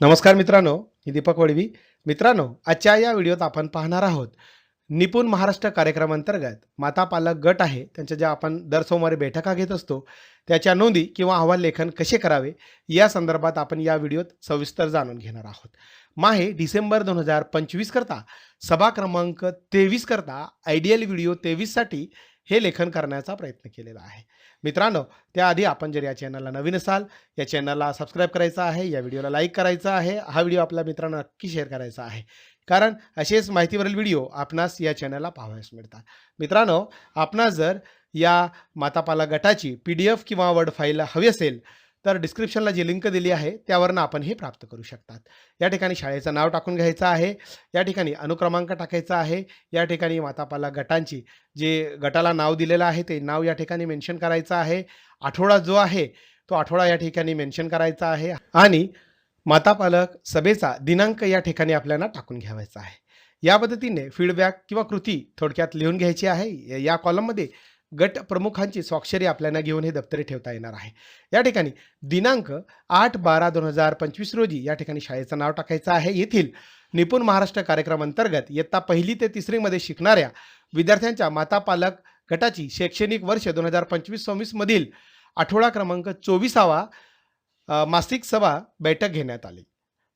नमस्कार मित्रांनो, मी दीपक वळवी. मित्रांनो, आजच्या या व्हिडिओत आपण पाहणार आहोत निपुण महाराष्ट्र कार्यक्रमांतर्गत माता पालक गट आहे, त्यांच्या ज्या आपण दर सोमवारी बैठका घेत असतो, त्याच्या नोंदी किंवा अहवाल लेखन कसे करावे या संदर्भात आपण या व्हिडिओत सविस्तर जाणून घेणार आहोत. माहे डिसेंबर 2025 करता सभा क्रमांक 23 करता आयडियल व्हिडिओ 23 साठी हे लेखन करण्याचा प्रयत्न केलेला आहे. मित्रांनो, त्याआधी आपण जर या चॅनलला नवीन असाल, या चॅनलला सबस्क्राईब करायचं आहे, या व्हिडिओला लाईक करायचा आहे, हा व्हिडिओ आपल्या मित्रांना नक्की शेअर करायचा आहे. कारण असेच माहितीवरील व्हिडिओ आपणास या चॅनलला पाहावयास मिळतात. मित्रांनो, आपणास जर या मातापाला गटाची PDF किंवा वर्ड फाईल हवी असेल तर डिस्क्रिप्शनला जी लिंक दिली आहे त्यावरून आपण हे प्राप्त करू शकतात. या ठिकाणी शाळेचं नाव टाकून घ्यायचं आहे, या ठिकाणी अनुक्रमांक टाकायचा आहे, या ठिकाणी मातापाला गटांची जे गटाला नाव दिलेलं आहे ते नाव या ठिकाणी मेन्शन करायचं आहे. आठवडा जो आहे तो आठवडा या ठिकाणी मेन्शन करायचा आहे आणि माता पालक सभेचा दिनांक या ठिकाणी आपल्याला टाकून घ्यावायचा आहे. या पद्धतीने फीडबॅक किंवा कृती थोडक्यात लिहून घ्यायची आहे. या कॉलममध्ये गट प्रमुखांची स्वाक्षरी आपल्याला घेऊन हे दप्तरी ठेवता येणार आहे. या ठिकाणी दिनांक 8/12/2025 रोजी या ठिकाणी शाळेचं नाव टाकायचं आहे. येथील निपुण महाराष्ट्र कार्यक्रम अंतर्गत इयत्ता 1ली ते 3री मध्ये शिकणाऱ्या विद्यार्थ्यांच्या माता पालक गटाची शैक्षणिक वर्ष 2025-26 मधील आठवडा क्रमांक 24वा मासिक सभा बैठक घेण्यात आली.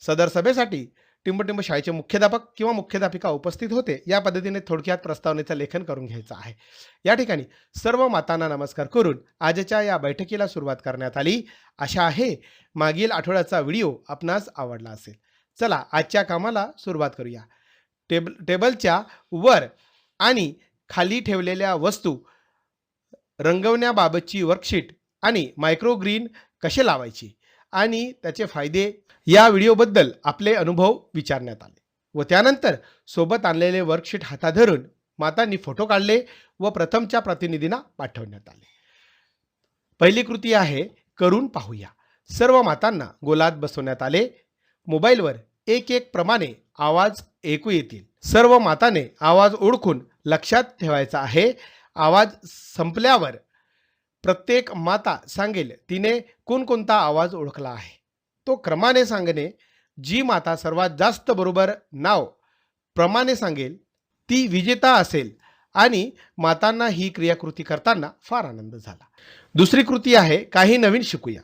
सदर सभेसाठी टिंबटिंब शाळेचे मुख्याध्यापक किंवा मुख्याध्यापिका उपस्थित होते. या पद्धतीने थोडक्यात प्रस्तावनेचं लेखन करून घ्यायचं आहे. या ठिकाणी सर्व मातांना नमस्कार करून आजच्या या बैठकीला सुरुवात करण्यात आली. आशा आहे मागील आठवड्याचा व्हिडिओ आपणास आवडला असेल. चला आजच्या कामाला सुरुवात करूया. टेबलच्या वर आणि खाली ठेवलेल्या वस्तू रंगवण्याबाबतची वर्कशीट आणि मायक्रोग्रीन कसे लावायची आणि त्याचे फायदे या व्हिडिओबद्दल आपले अनुभव विचारण्यात आले व त्यानंतर सोबत आणलेले वर्कशीट हातात धरून मातांनी फोटो काढले व प्रथमच्या प्रतिनिधींना पाठवण्यात आले. पहिली कृती आहे करून पाहूया. सर्व मातांना गोलात बसवण्यात आले. मोबाईलवर एक एक प्रमाणे आवाज ऐकू येतील. सर्व माताने आवाज ओळखून लक्षात ठेवायचा आहे. आवाज संपल्यावर प्रत्येक माता सांगेल तिने कोणकोणता आवाज ओळखला आहे. तो क्रमाने सांगणे. जी माता सर्वात जास्त बरोबर नाव प्रमाणे सांगेल ती विजेता असेल आणि मातांना ही क्रियाकृती करताना फार आनंद झाला. दुसरी कृती आहे काही नवीन शिकूया.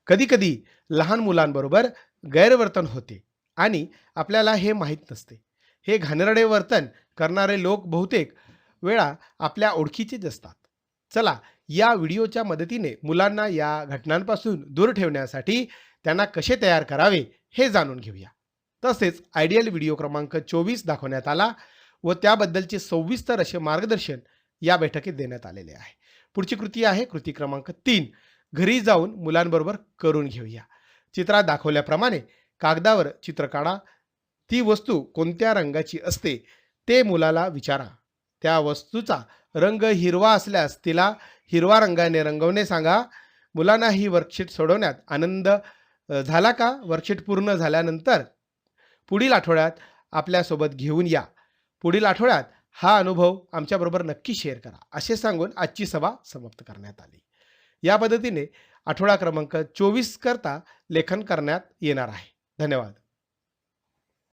कधी कधी लहान मुलांबरोबर गैरवर्तन होते आणि आपल्याला हे माहीत नसते. हे घाणेरडे वर्तन करणारे लोक बहुतेक वेळा आपल्या ओळखीचेच असतात. चला या व्हिडिओच्या मदतीने मुलांना या घटनांपासून दूर ठेवण्यासाठी त्यांना कसे तयार करावे हे जाणून घेऊया. तसेच आयडियल व्हिडिओ क्रमांक 24 दाखवण्यात आला व त्याबद्दलचे सविस्तर असे मार्गदर्शन या बैठकीत देण्यात आलेले आहे. पुढची कृती आहे कृती क्रमांक 3. घरी जाऊन मुलांबरोबर करून घेऊया. चित्रात दाखवल्याप्रमाणे कागदावर चित्र काढा. ती वस्तू कोणत्या रंगाची असते ते मुलाला विचारा. त्या वस्तूचा रंग हिरवा असल्यास तिला हिरवा रंगाने रंगवणे सांगा. मुलांना ही वर्कशीट सोडवण्यात आनंद झाला का? वर्कशीट पूर्ण झाल्यानंतर पुढील आठवड्यात आपल्यासोबत घेऊन या. पुढील आठवड्यात हा अनुभव आमच्याबरोबर नक्की शेअर करा असे सांगून आजची सभा समाप्त करण्यात आली. या पद्धतीने आठवडा क्रमांक 24 करता लेखन करण्यात येणार आहे. धन्यवाद.